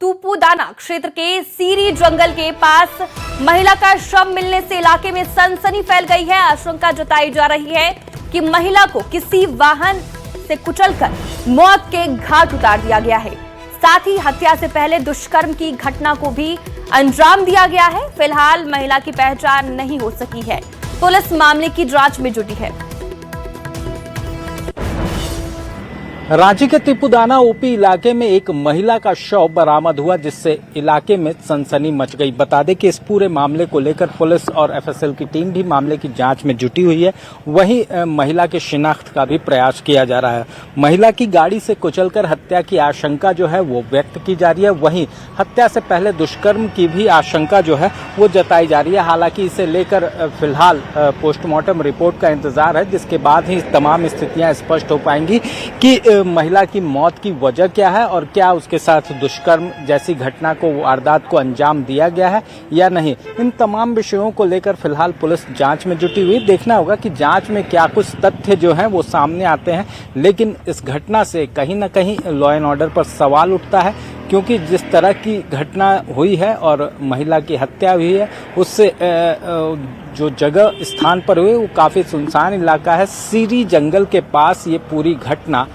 तूपुदाना क्षेत्र के सीरी जंगल के पास महिला का शव मिलने से इलाके में सनसनी फैल गई है। आशंका जताई जा रही है कि महिला को किसी वाहन से कुचलकर मौत के घाट उतार दिया गया है। साथ ही हत्या से पहले दुष्कर्म की घटना को भी अंजाम दिया गया है। फिलहाल महिला की पहचान नहीं हो सकी है। पुलिस मामले की जांच में जुटी है। रांची के तूपुदाना ओपी इलाके में एक महिला का शव बरामद हुआ, जिससे इलाके में सनसनी मच गई। बता दें कि इस पूरे मामले को लेकर पुलिस और एफएसएल की टीम भी मामले की जांच में जुटी हुई है। वहीं महिला की शिनाख्त का भी प्रयास किया जा रहा है। महिला की गाड़ी से कुचलकर हत्या की आशंका जो है वो व्यक्त की जा रही है। वहीं हत्या से पहले दुष्कर्म की भी आशंका जो है वो जताई जा रही है। हालांकि इसे लेकर फिलहाल पोस्टमार्टम रिपोर्ट का इंतजार है, जिसके बाद ही तमाम स्थितियां स्पष्ट हो पाएंगी कि महिला की मौत की वजह क्या है और क्या उसके साथ दुष्कर्म जैसी घटना को, वारदात को अंजाम दिया गया है या नहीं। इन तमाम विषयों को लेकर फिलहाल पुलिस जांच में जुटी हुई। देखना होगा कि जांच में क्या कुछ तथ्य जो हैं वो सामने आते हैं। लेकिन इस घटना से कहीं न कहीं लॉ एंड ऑर्डर पर सवाल उठता है, क्योंकि जिस तरह की घटना हुई है और महिला की हत्या हुई है, उससे जो जगह स्थान पर हुई वो काफ़ी सुनसान इलाका है। सीरी जंगल के पास ये पूरी घटना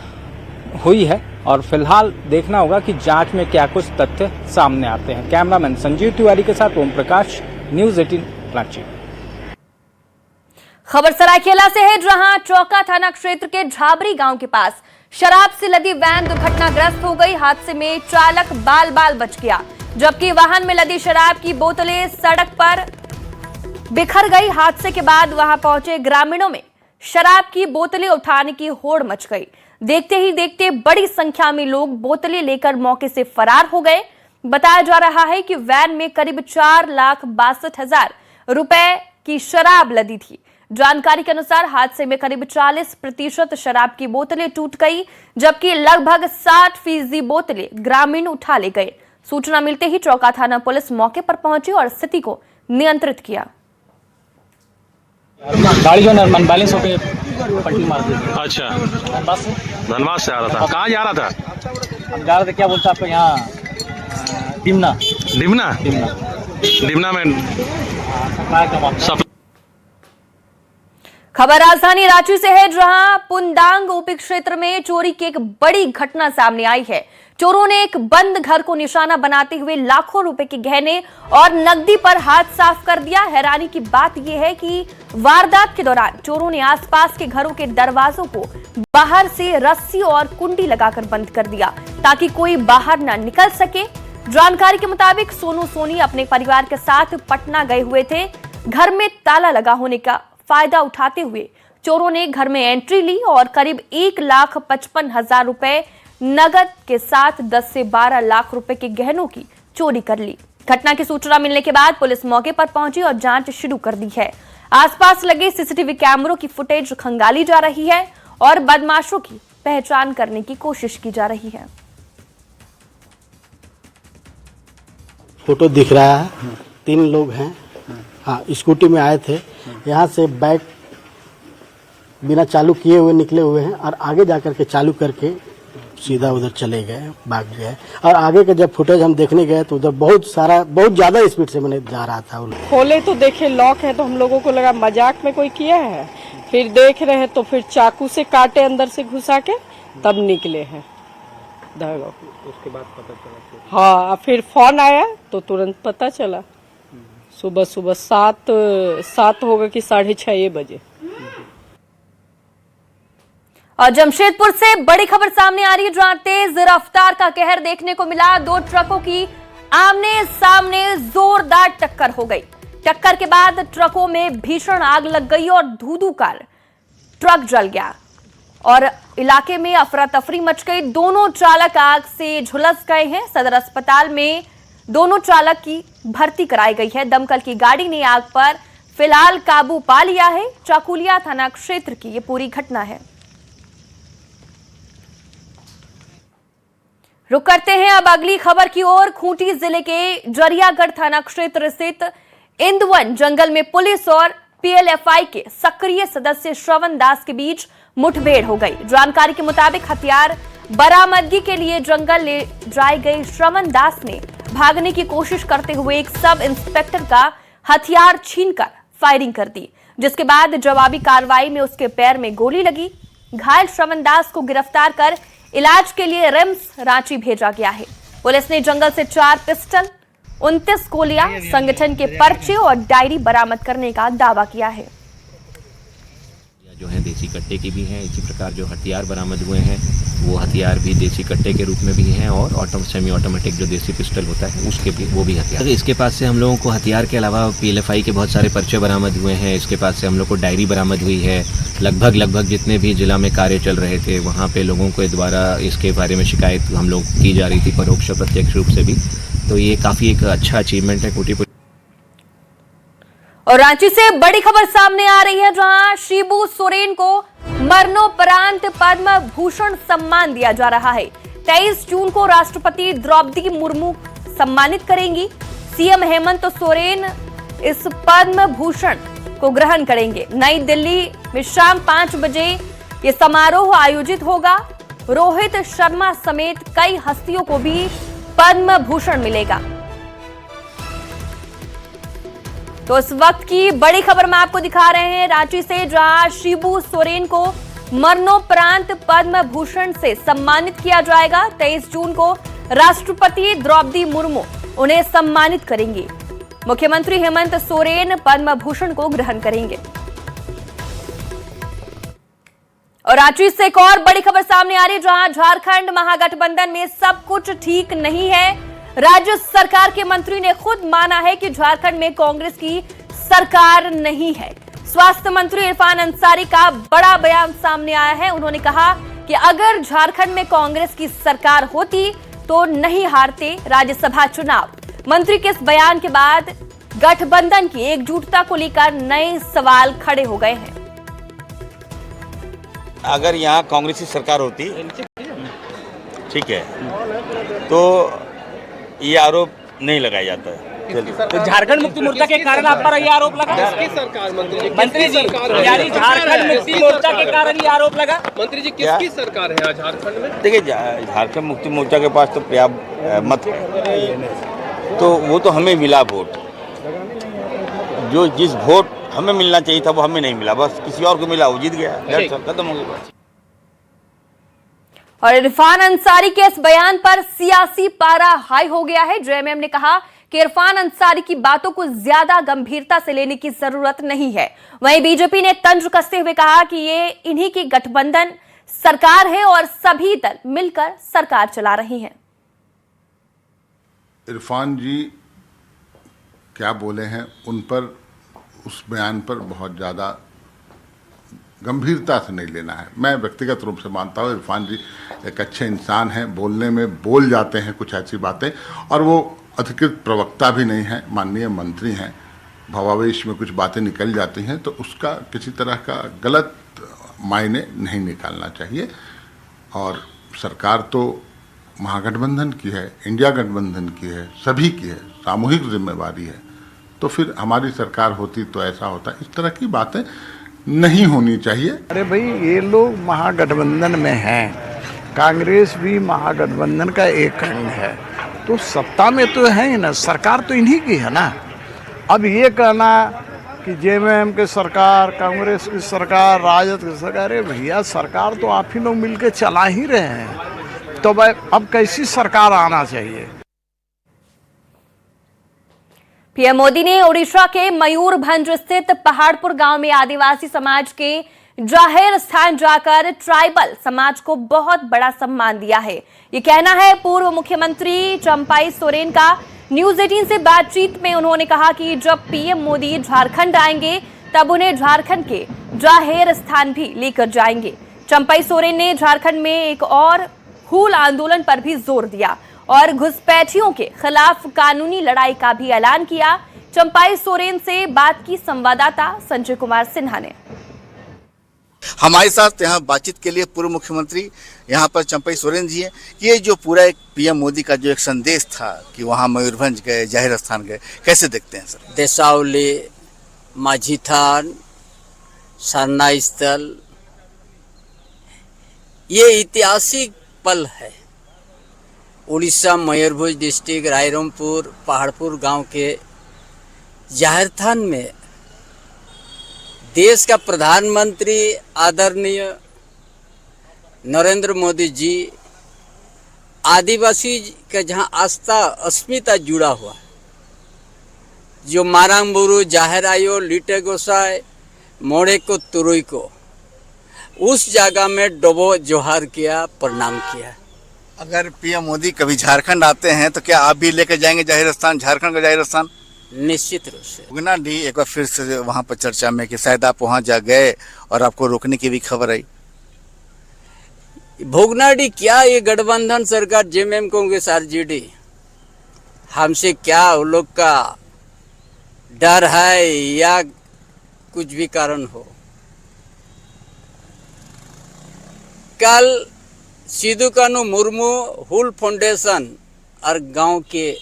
हुई है और फिलहाल देखना होगा कि जांच में क्या कुछ तथ्य सामने आते हैं। कैमरामैन संजीव तिवारी के साथ ओम प्रकाश, न्यूज़ 18 रांची। खबर सरायकेला से है, जहां चौका थाना क्षेत्र के झाबरी गांव के पास शराब से लदी वैन दुर्घटनाग्रस्त हो गई। हादसे में चालक बाल बाल बच गया, जबकि वाहन में लदी शराब की बोतलें सड़क पर बिखर गई। हादसे के बाद वहां पहुंचे ग्रामीणों में शराब की बोतलें उठाने की होड़ मच गई। देखते ही देखते बड़ी संख्या में लोग बोतलें लेकर मौके से फरार हो गए। बताया जा रहा है कि वैन में करीब 4,62,000 रुपए की शराब लदी थी। जानकारी के अनुसार हादसे में करीब 40% शराब की बोतलें टूट गई, जबकि लगभग 60% बोतलें ग्रामीण उठा ले गए। सूचना मिलते ही चौका थाना पुलिस मौके पर पहुंची और स्थिति को नियंत्रित किया। गाड़ी जो नॉर्मल बैलेंस होके पलटी मार दी। अच्छा, बस धनबाद से आ रहा था। कहाँ जा रहा था? हम जा रहे थे, क्या बोलते हैं आपको, यहाँ डिमना डिमना डिमना डिमना में सब। खबर राजधानी रांची से है, जहां पुंदांग ओपी क्षेत्र में चोरी की एक बड़ी घटना सामने आई है। चोरों ने एक बंद घर को निशाना बनाते हुए लाखों रुपए के गहने और नकदी पर हाथ साफ कर दिया। हैरानी की बात यह है कि वारदात के दौरान चोरों ने आसपास के घरों के दरवाजों को बाहर से रस्सी और कुंडी लगाकर बंद कर दिया, ताकि कोई बाहर न निकल सके। जानकारी के मुताबिक सोनू सोनी अपने परिवार के साथ पटना गए हुए थे। घर में ताला लगा होने का फायदा उठाते हुए चोरों ने घर में एंट्री ली और करीब 1,55,000 रुपए नगद के साथ 10 से 12 लाख रुपए के गहनों की चोरी कर ली। घटना की सूचना मिलने के बाद पुलिस मौके पर पहुंची और जांच शुरू कर दी है। आसपास लगे सीसीटीवी कैमरों की फुटेज खंगाली जा रही है और बदमाशों की पहचान करने की कोशिश की जा रही है। फोटो दिख रहा है, 3 लोग हैं। हाँ, स्कूटी में आए थे, यहाँ से बाइक बिना चालू किए हुए निकले हुए हैं और आगे जाकर के चालू करके सीधा उधर चले गए, भाग गए। और आगे का जब फुटेज हम देखने गए तो उधर बहुत ज्यादा स्पीड से मैंने जा रहा था। खोले तो देखे लॉक है, तो हम लोगों को लगा मजाक में कोई किया है। फिर देख रहे हैं तो फिर चाकू से काटे, अंदर से घुसा के तब निकले हैं। उसके बाद पता चला। हाँ, फिर फोन आया तो तुरंत पता चला। सुबह 7 होगा कि 6:30 बजे। और जमशेदपुर से बड़ी खबर सामने आ रही है, जहां तेज रफ्तार का कहर देखने को मिला। 2 ट्रकों की आमने सामने जोरदार टक्कर हो गई। टक्कर के बाद ट्रकों में भीषण आग लग गई और धू-धू कर ट्रक जल गया और इलाके में अफरा तफरी मच गई। दोनों चालक आग से झुलस गए हैं। सदर अस्पताल में दोनों चालक की भर्ती कराई गई है। दमकल की गाड़ी ने आग पर फिलहाल काबू पा लिया है। चाकुलिया थाना क्षेत्र की ये पूरी घटना है। रुक करते हैं अब अगली खबर की ओर। खूंटी जिले के जरियागढ़ थाना क्षेत्र स्थित इंदवन जंगल में पुलिस और पीएलएफआई के सक्रिय सदस्य श्रवण दास के बीच मुठभेड़ हो गई। जानकारी के मुताबिक हथियार बरामदगी के लिए जंगल ले जाए गए श्रवण दास ने भागने की कोशिश करते हुए एक सब इंस्पेक्टर का हथियार छीनकर फायरिंग कर दी, जिसके बाद जवाबी कार्रवाई में उसके पैर में गोली लगी। घायल श्रवण दास को गिरफ्तार कर इलाज के लिए रिम्स रांची भेजा गया है। पुलिस ने जंगल से 4 पिस्टल, 29 गोलियां, संगठन के पर्चे और डायरी बरामद करने का दावा किया है। जो है देसी कट्टे के भी हैं, इसी प्रकार जो हथियार बरामद हुए हैं वो हथियार भी देसी कट्टे के रूप में भी हैं और सेमी ऑटोमेटिक जो देसी पिस्टल होता है उसके भी वो भी हथियार। इसके पास से हम लोगों को हथियार के अलावा PLFI के बहुत सारे पर्चे बरामद हुए हैं। इसके पास से हम लोग को डायरी बरामद हुई है। लगभग जितने भी जिला में कार्य चल रहे थे वहाँ पे लोगों के द्वारा इसके बारे में शिकायत हम लोग की जा रही थी, परोक्ष और प्रत्यक्ष रूप से भी। तो ये काफ़ी एक अच्छा अचीवमेंट है कोटी। और रांची से बड़ी खबर सामने आ रही है, जहां शिबू सोरेन को मरणोपरांत पद्म भूषण सम्मान दिया जा रहा है। 23 जून को राष्ट्रपति द्रौपदी मुर्मू सम्मानित करेंगी। सीएम हेमंत सोरेन इस पद्म भूषण को ग्रहण करेंगे। नई दिल्ली में शाम 5 बजे ये समारोह आयोजित होगा। रोहित शर्मा समेत कई हस्तियों को भी पद्म भूषण मिलेगा। तो इस वक्त की बड़ी खबर में आपको दिखा रहे हैं रांची से, जहां शिबू सोरेन को मरणोपरांत पद्म भूषण से सम्मानित किया जाएगा। 23 जून को राष्ट्रपति द्रौपदी मुर्मू उन्हें सम्मानित करेंगी। मुख्यमंत्री हेमंत सोरेन पद्म भूषण को ग्रहण करेंगे। और रांची से एक और बड़ी खबर सामने आ रही है, जहां झारखंड महागठबंधन में सब कुछ ठीक नहीं है। राज्य सरकार के मंत्री ने खुद माना है कि झारखंड में कांग्रेस की सरकार नहीं है। स्वास्थ्य मंत्री इरफान अंसारी का बड़ा बयान सामने आया है। उन्होंने कहा कि अगर झारखंड में कांग्रेस की सरकार होती तो नहीं हारते राज्यसभा चुनाव। मंत्री के इस बयान के बाद गठबंधन की एकजुटता को लेकर नए सवाल खड़े हो गए हैं। अगर यहाँ कांग्रेस की सरकार होती, ठीक है, तो ये आरोप नहीं लगाया जाता है। तो झारखंड मुक्ति मोर्चा के कारण आप पर ये आरोप लगा? किसकी सरकार मंत्री जी, यानी झारखंड मुक्ति मोर्चा के कारण ये आरोप लगा? मंत्री जी किसकी सरकार है झारखंड में? देखिए, झारखंड मुक्ति मोर्चा के पास तो पर्याप्त मत है, तो वो तो हमें मिला वोट। जो जिस वोट हमें मिलना चाहिए था वो हमें नहीं मिला, बस किसी और को मिला, वो जीत गया, खत्म हो गया। और इरफान अंसारी के इस बयान पर सियासी पारा हाई हो गया है। जेएमएम ने कहा कि इरफान अंसारी की बातों को ज्यादा गंभीरता से लेने की जरूरत नहीं है। वहीं बीजेपी ने तंज कसते हुए कहा कि ये इन्हीं की गठबंधन सरकार है और सभी दल मिलकर सरकार चला रही हैं। इरफान जी क्या बोले हैं उन पर, उस बयान पर बहुत ज़्यादा गंभीरता से नहीं लेना है। मैं व्यक्तिगत रूप से मानता हूँ इरफान जी एक अच्छे इंसान हैं, बोलने में बोल जाते हैं कुछ ऐसी बातें, और वो अधिकृत प्रवक्ता भी नहीं हैं, माननीय मंत्री हैं। भावावेश में कुछ बातें निकल जाती हैं तो उसका किसी तरह का गलत मायने नहीं निकालना चाहिए। और सरकार तो महागठबंधन की है, इंडिया गठबंधन की है, सभी की है, सामूहिक जिम्मेवारी है। तो फिर हमारी सरकार होती तो ऐसा होता। इस तरह की बातें नहीं होनी चाहिए। अरे भाई, ये लोग महागठबंधन में हैं, कांग्रेस भी महागठबंधन का एक अंग है, तो सत्ता में तो है ही ना, सरकार तो इन्हीं की है ना। अब ये कहना कि जेएमएम की सरकार, कांग्रेस की सरकार, राजद की सरकार, अरे भैया सरकार तो आप ही लोग मिलकर चला ही रहे हैं, तो भाई अब कैसी सरकार आना चाहिए। पीएम मोदी ने ओडिशा के मयूरभंज स्थित पहाड़पुर गांव में आदिवासी समाज के जाहिर स्थान जाकर ट्राइबल समाज को बहुत बड़ा सम्मान दिया है। ये कहना है पूर्व मुख्यमंत्री चंपाई सोरेन का। न्यूज 18 से बातचीत में उन्होंने कहा कि जब पीएम मोदी झारखंड आएंगे तब उन्हें झारखंड के जाहिर स्थान भी लेकर जाएंगे। चंपाई सोरेन ने झारखंड में एक और हूल आंदोलन पर भी जोर दिया और घुसपैठियों के खिलाफ कानूनी लड़ाई का भी ऐलान किया। चंपाई सोरेन से बात की संवाददाता संजय कुमार सिन्हा ने। हमारे साथ यहाँ बातचीत के लिए पूर्व मुख्यमंत्री यहाँ पर चंपाई सोरेन जी हैं। ये जो पूरा एक पीएम मोदी का जो एक संदेश था कि वहाँ मयूरभंज गए, जाहिर स्थान गए, कैसे देखते हैं सर? देसावली, माझी थान, सरना स्थल, ये ऐतिहासिक पल है। उड़ीसा मयूरभंज डिस्ट्रिक्ट रायरंगपुर पहाड़पुर गांव के जाहिर थान में देश का प्रधानमंत्री आदरणीय नरेंद्र मोदी जी आदिवासी का जहां आस्था अस्मिता जुड़ा हुआ है, जो मारांगबुरु जाहिर आयो लिटे गोसाई मोड़े को तुरुई को उस जगह में डोबो जोहार किया, प्रणाम किया। अगर पीएम मोदी कभी झारखंड आते हैं तो क्या आप भी लेकर जाएंगे जाहिर स्थान, झारखंड का जाहिर स्थान? निश्चित रूप से। भोगनाडीह एक बार फिर से वहां पर चर्चा में कि शायद आप वहां जा गए और आपको रोकने की भी खबर आई। भोगनाडीह क्या, ये गठबंधन सरकार जेएमएम कांग्रेस आरजेडी, हमसे क्या उन लोग का डर है या कुछ भी कारण हो। कल सिद्धू कानू मुर्मू हुल फाउंडेशन और गांव के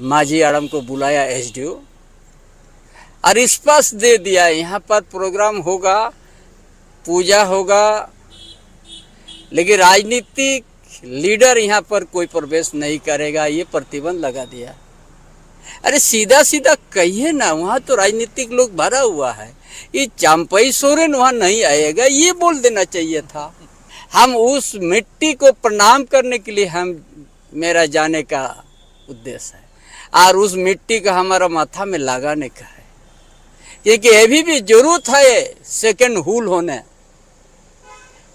माझी आड़म को बुलाया एसडीओ और स्पष्ट दे दिया यहाँ पर प्रोग्राम होगा, पूजा होगा, लेकिन राजनीतिक लीडर यहाँ पर कोई प्रवेश नहीं करेगा, ये प्रतिबंध लगा दिया। अरे सीधा सीधा कहिए ना, वहाँ तो राजनीतिक लोग भरा हुआ है, ये चंपई सोरेन वहाँ नहीं आएगा, ये बोल देना चाहिए था। हम उस मिट्टी को प्रणाम करने के लिए मेरा जाने का उद्देश्य है और उस मिट्टी का हमारा माथा में लगाने का है, क्योंकि अभी भी जरूरत है सेकंड हुल होने,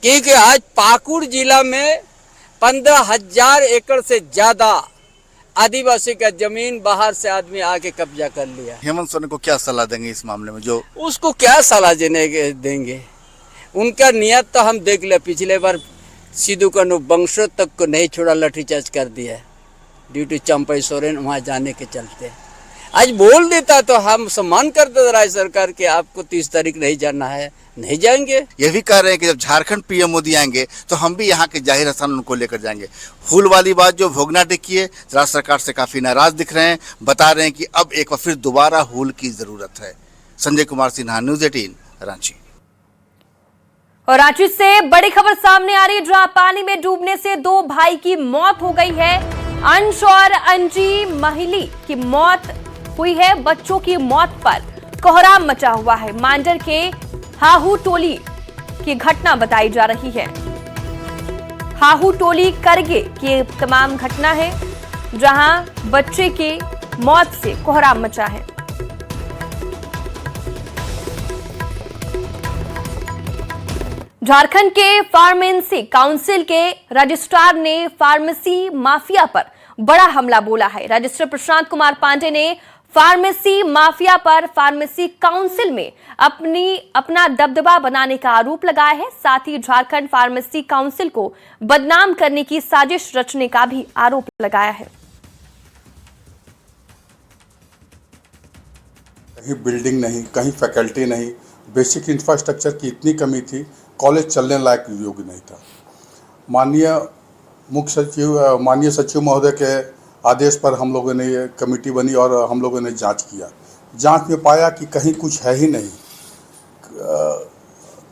क्योंकि आज पाकुड़ जिला में 15,000 एकड़ से ज्यादा आदिवासी का जमीन बाहर से आदमी आके कब्जा कर लिया। हेमंत सोरेन को क्या सलाह देंगे इस मामले में? जो उसको क्या सलाह देंगे, उनका नियत तो हम देख ले, पिछले बार सिद्धू कानू वंशों तक को नहीं छोड़ा, लाठीचार्ज कर दिया ड्यू टू चंपई सोरेन वहाँ जाने के चलते। आज बोल देता तो हम सम्मान करते राज्य सरकार के, आपको 30 तारीख नहीं जाना है, नहीं जाएंगे। ये भी कह रहे हैं कि जब झारखंड पीएम मोदी आएंगे तो हम भी यहाँ के जाहिर स्थान उनको लेकर जाएंगे। फूल वाली बात जो भोगनाडीह की है, राज्य सरकार से काफी नाराज दिख रहे हैं, बता रहे हैं कि अब एक बार फिर दोबारा हुल की जरूरत है। संजय कुमार सिन्हा, न्यूज़ 18 रांची। और रांची से बड़ी खबर सामने आ रही है, जहां पानी में डूबने से 2 भाई की मौत हो गई है। अंश और अंजी महिली की मौत हुई है। बच्चों की मौत पर कोहराम मचा हुआ है। मांडर के हाहू टोली की घटना बताई जा रही है। हाहू टोली करगे की तमाम घटना है, जहां बच्चे की मौत से कोहराम मचा है। झारखंड के फार्मेसी काउंसिल के रजिस्ट्रार ने फार्मेसी माफिया पर बड़ा हमला बोला है। रजिस्ट्रार प्रशांत कुमार पांडे ने फार्मेसी माफिया पर फार्मेसी काउंसिल में अपना दबदबा बनाने का आरोप लगाया है। साथ ही झारखंड फार्मेसी काउंसिल को बदनाम करने की साजिश रचने का भी आरोप लगाया है। कहीं बिल्डिंग नहीं, कहीं फैकल्टी नहीं, बेसिक इंफ्रास्ट्रक्चर की इतनी कमी थी, कॉलेज चलने लायक योग्य नहीं था। माननीय सचिव महोदय के आदेश पर हम लोगों ने ये कमेटी बनी और हम लोगों ने जांच किया। जांच में पाया कि कहीं कुछ है ही नहीं।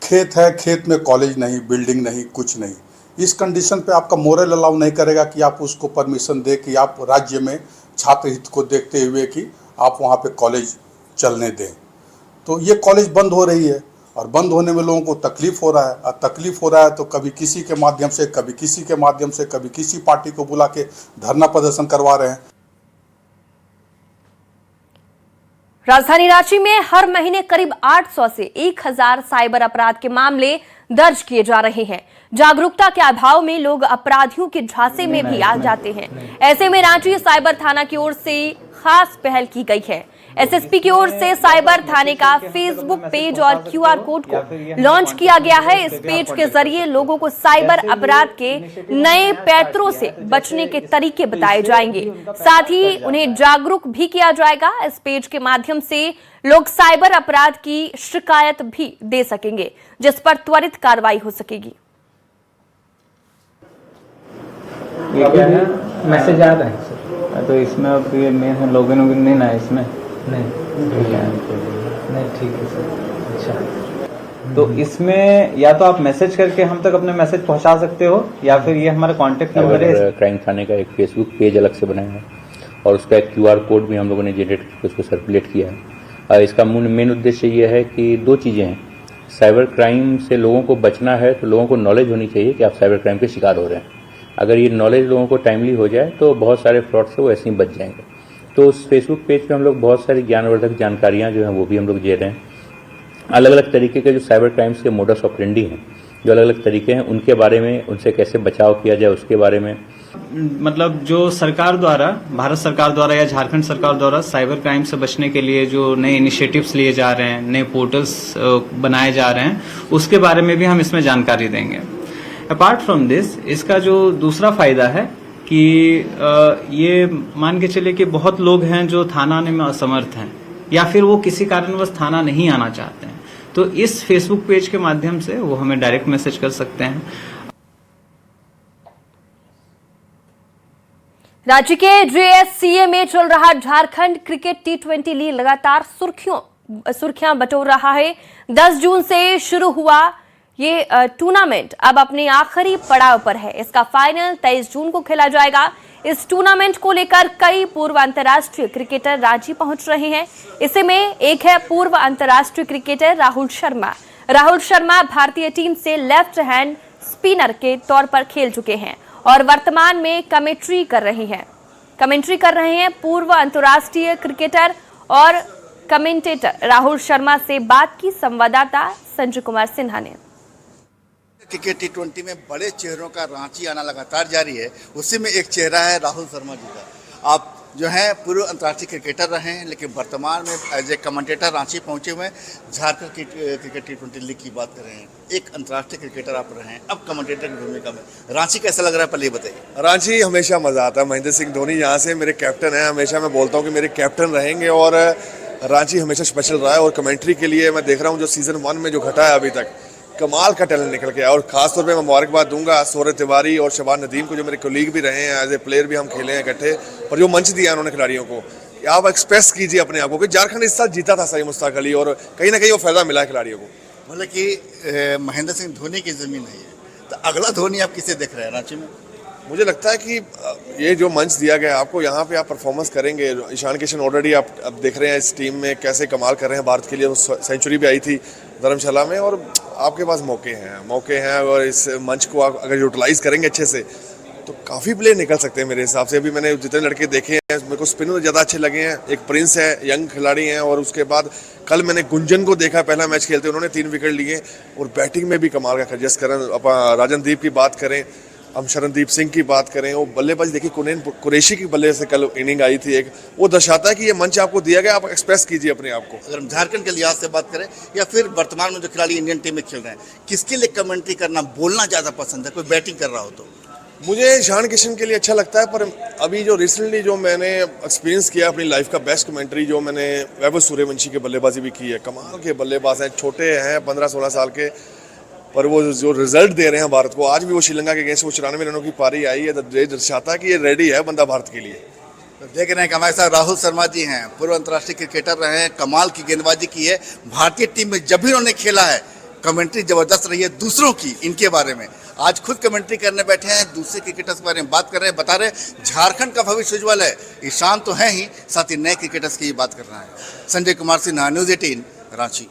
खेत है, खेत में कॉलेज नहीं, बिल्डिंग नहीं, कुछ नहीं। इस कंडीशन पे आपका मोरल अलाउ नहीं करेगा कि आप उसको परमिशन दे कि आप राज्य में छात्र हित को देखते हुए कि आप वहाँ पे कॉलेज चलने दें। तो ये कॉलेज बंद हो रही है और बंद होने में लोगों को तकलीफ हो रहा है। और तकलीफ हो रहा है तो कभी किसी के माध्यम से, कभी किसी के माध्यम से, कभी किसी पार्टी को बुला के धरना प्रदर्शन करवा रहे हैं। राजधानी रांची में हर महीने करीब 800 से 1000 साइबर अपराध के मामले दर्ज किए जा रहे हैं। जागरूकता के अभाव में लोग अपराधियों के झांसे में भी आ जाते हैं। ऐसे में रांची साइबर थाना की ओर से खास पहल की गई है। एसएसपी की ओर से साइबर थाने का फेसबुक पेज और क्यूआर कोड को लॉन्च किया गया है। इस पेज के जरिए लोगों को साइबर अपराध के नए पैंतरों से बचने के तरीके बताए जाएंगे। साथ ही उन्हें जागरूक भी किया जाएगा। इस पेज के माध्यम से लोग साइबर अपराध की शिकायत भी दे सकेंगे, जिस पर त्वरित कार्रवाई हो सकेगी। ये क्या है? मैसेज आ रहा है सर, तो इसमें अब ये मेन लॉगिन नहीं ना है इसमें। नहीं ठीक है सर। अच्छा तो इसमें या तो आप मैसेज करके हम तक अपने मैसेज पहुंचा सकते हो या फिर ये हमारा कॉन्टेक्ट नंबर है। क्राइम थाने का एक फेसबुक पेज अलग से बनाया है और उसका एक QR कोड भी हम लोगों ने जनरेट करके उसको सर्कुलेट किया है। इसका मेन उद्देश्य ये है कि दो चीज़ें हैं। साइबर क्राइम से लोगों को बचना है तो लोगों को नॉलेज होनी चाहिए कि आप साइबर क्राइम के शिकार हो रहे हैं। अगर ये नॉलेज लोगों को टाइमली हो जाए तो बहुत सारे फ्रॉड से वो ऐसे ही बच जाएंगे। तो उस फेसबुक पेज पे हम लोग बहुत सारी ज्ञानवर्धक जानकारियाँ जो हैं वो भी हम लोग दे रहे हैं। अलग अलग तरीके के जो साइबर क्राइम्स के मोडस ऑपरेंडी हैं, जो अलग अलग तरीके हैं, उनके बारे में, उनसे कैसे बचाव किया जाए उसके बारे में। मतलब जो सरकार द्वारा, भारत सरकार द्वारा या झारखंड सरकार द्वारा साइबर क्राइम से बचने के लिए जो नए इनिशिएटिव्स लिए जा रहे हैं, नए पोर्टल्स बनाए जा रहे हैं, उसके बारे में भी हम इसमें जानकारी देंगे। अपार्ट फ्रॉम दिस, इसका जो दूसरा फायदा है कि ये मान के चले कि बहुत लोग हैं जो थाना आने में असमर्थ हैं या फिर वो किसी कारणवश थाना नहीं आना चाहते हैं, तो इस फेसबुक पेज के माध्यम से वो हमें डायरेक्ट मैसेज कर सकते हैं। राज्य के JSCA में चल रहा झारखंड क्रिकेट T20 लीग लगातार सुर्खियां बटोर रहा है। 10 जून से शुरू हुआ ये टूर्नामेंट अब अपने आखिरी पड़ाव पर है। इसका फाइनल 23 जून को खेला जाएगा। इस टूर्नामेंट को लेकर कई पूर्व अंतर्राष्ट्रीय क्रिकेटर रांची पहुंच रहे हैं। इसी में एक है पूर्व अंतर्राष्ट्रीय क्रिकेटर राहुल शर्मा। राहुल शर्मा भारतीय टीम से लेफ्ट हैंड स्पिनर के तौर पर खेल चुके हैं और वर्तमान में कमेंट्री कर रहे हैं। पूर्व अंतर्राष्ट्रीय क्रिकेटर और कमेंटेटर राहुल शर्मा से बात की संवाददाता संजय कुमार सिन्हा ने। क्रिकेट T20 में बड़े चेहरों का रांची आना लगातार जारी है। उसी में एक चेहरा है राहुल शर्मा जी का। आप जो हैं पूर्व अंतर्राष्ट्रीय क्रिकेटर रहे हैं, लेकिन वर्तमान में एज ए कमेंटेटर रांची पहुंचे हुए हैं। झारखंड क्रिकेट T20 लीग की बात कर रहे हैं, एक अंतर्राष्ट्रीय क्रिकेटर आप रहे हैं, अब कमेंटेटर की भूमिका में रांची कैसा लग रहा है, पहले बताइए। रांची हमेशा मज़ा आता है। महेंद्र सिंह धोनी यहाँ से मेरे कैप्टन हैं, हमेशा मैं बोलता हूँ कि मेरे कैप्टन रहेंगे और रांची हमेशा स्पेशल रहा है। और कमेंट्री के लिए मैं देख रहा हूँ जो सीज़न 1 में जो घटा है अभी तक, कमाल का टैलेंट निकल के आया। और खासतौर पे मैं मुबारकबाद दूंगा सौरभ तिवारी और शबान नदीम को, जो मेरे कोलीग भी रहे हैं, एज ए प्लेयर भी हम खेले हैं इकट्ठे, और जो मंच दिया उन्होंने खिलाड़ियों को। आप एक्सप्रेस कीजिए अपने आप को कि झारखंड इस साल जीता था सही मुश्ताक अली, और कहीं ना कहीं वो फायदा मिला है खिलाड़ियों को। मतलब कि महेंद्र सिंह धोनी की ज़मीन है ये, तो अगला धोनी आप किसे देख रहे हैं रांची में? मुझे लगता है कि ये जो मंच दिया गया है आपको, यहाँ पे आप परफॉर्मेंस करेंगे। ईशान किशन ऑलरेडी आप अब देख रहे हैं इस टीम में कैसे कमाल कर रहे हैं भारत के लिए। सेंचुरी भी आई थी धर्मशाला में, और आपके पास मौके हैं और इस मंच को आप अगर यूटिलाइज करेंगे अच्छे से तो काफ़ी प्लेयर निकल सकते हैं मेरे हिसाब से। अभी मैंने जितने लड़के देखे हैं, मेरे को स्पिनर ज़्यादा अच्छे लगे हैं। एक प्रिंस है, यंग खिलाड़ी हैं, और उसके बाद कल मैंने गुंजन को देखा, पहला मैच खेलते उन्होंने 3 विकेट लिए, और बैटिंग में भी कमाल का। जस करण, राजनदीप की बात करें, हम शरणदीप सिंह की बात करें, वो बल्लेबाजी देखिए, कुरैशी की बल्ले से कल इनिंग आई थी एक, वो दर्शाता है कि ये मंच आपको दिया गया, आप एक्सप्रेस कीजिए अपने आप को। अगर हम झारखंड के लिहाज से बात करें या फिर वर्तमान में जो खिलाड़ी इंडियन टीम में खेल रहे हैं, किसके लिए कमेंट्री करना, बोलना ज़्यादा पसंद है? कोई बैटिंग कर रहा हो तो? मुझे ईशान किशन के लिए अच्छा लगता है, पर अभी जो रिसेंटली जो मैंने एक्सपीरियंस किया अपनी लाइफ का बेस्ट कमेंट्री, जो मैंने वैभव सूर्यवंशी के बल्लेबाजी भी की है। कमाल के बल्लेबाज हैं, छोटे हैं, 15-16 साल के, पर वो जो रिजल्ट दे रहे हैं भारत को। आज भी वो श्रीलंका के अगेंस्ट वो 94 रनों की पारी आई है, तो दर्शाता है कि ये रेडी है बंदा भारत के लिए। तो देख रहे हैं कि हमारे साथ राहुल शर्मा जी हैं, पूर्व अंतर्राष्ट्रीय क्रिकेटर रहे हैं, कमाल की गेंदबाजी की है भारतीय टीम में। जब भी उन्होंने खेला है कमेंट्री जबरदस्त रही है दूसरों की, इनके बारे में आज खुद कमेंट्री करने बैठे हैं, दूसरे क्रिकेटर्स के बारे में बात कर रहे हैं, बता रहे झारखंड का भविष्य उज्ज्वल है। ईशान तो है ही, साथ ही नए क्रिकेटर्स की बात कर रहे हैं। संजय कुमार सिन्हा, न्यूज़ 18 रांची।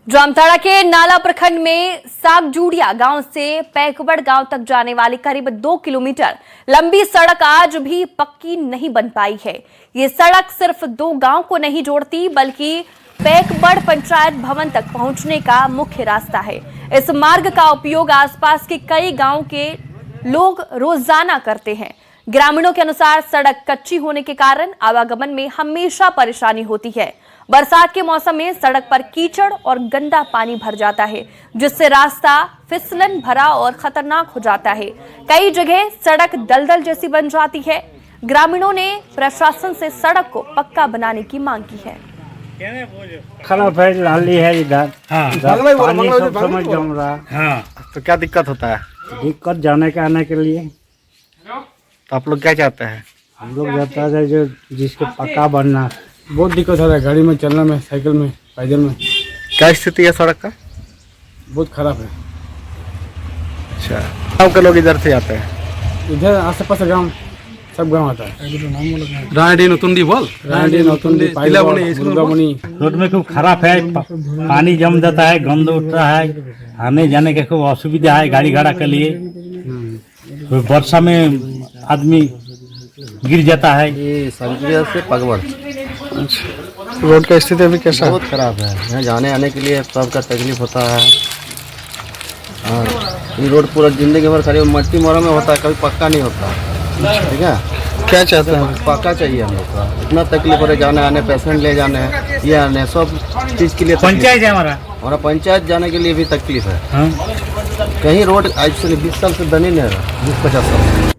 जामताड़ा के नाला प्रखंड में सागजूड़िया गांव से पैकबड़ गांव तक जाने वाली करीब 2 किलोमीटर लंबी सड़क आज भी पक्की नहीं बन पाई है। ये सड़क सिर्फ 2 गांव को नहीं जोड़ती, बल्कि पैकबड़ पंचायत भवन तक पहुंचने का मुख्य रास्ता है। इस मार्ग का उपयोग आसपास के कई गांव के लोग रोजाना करते हैं। ग्रामीणों के अनुसार सड़क कच्ची होने के कारण आवागमन में हमेशा परेशानी होती है। बरसात के मौसम में सड़क पर कीचड़ और गंदा पानी भर जाता है, जिससे रास्ता फिसलन भरा और खतरनाक हो जाता है। कई जगह सड़क दलदल जैसी बन जाती है। ग्रामीणों ने प्रशासन से सड़क को पक्का बनाने की मांग की है। खाना फेर लाली है इधर, पानी सब समझ जम रहा। तो क्या दिक्कत होता है? दिक्कत जाने के आने के लिए। तो आप लोग क्या चाहते हैं? हम लोग चाहते हैं जो जिसके पक्का बनना। बहुत दिक्कत हो रहा है गाड़ी में चलने में, साइकिल में पैदल में। क्या स्थिति है सड़क का? बहुत खराब है। अच्छा, गाँव के लोग इधर से आते हैं? इधर आस पास गाँव सब गाँव आता है। रानी नतुंडी बोल रानी नौतुंडी दुर्गामणि। रोड में खूब खराब है, पानी जम जाता है, गंद उठता है, आने जाने के खूब असुविधा है गाड़ी घोड़ा के लिए। वर्षा में आदमी गिर जाता है। ये संजय से पगवड़। रोड का स्थिति अभी कैसा है? बहुत खराब है, यहाँ जाने आने के लिए सबका तकलीफ होता है। और ये रोड पूरा जिंदगी भर खड़ी मट्टी मोरा में होता है, कभी पक्का नहीं होता। ठीक है, क्या चाहते हैं? पक्का चाहिए हम लोग का। इतना तकलीफ हो रहा है, जाने आने, पेशेंट ले जाने हैं, ये आने, सब चीज़ के लिए पंचायत है हमारा पंचायत जाने के लिए भी तकलीफ है। हाँ? कहीं रोड आज से 20 साल से बनी नहीं रहा, 20-50 साल।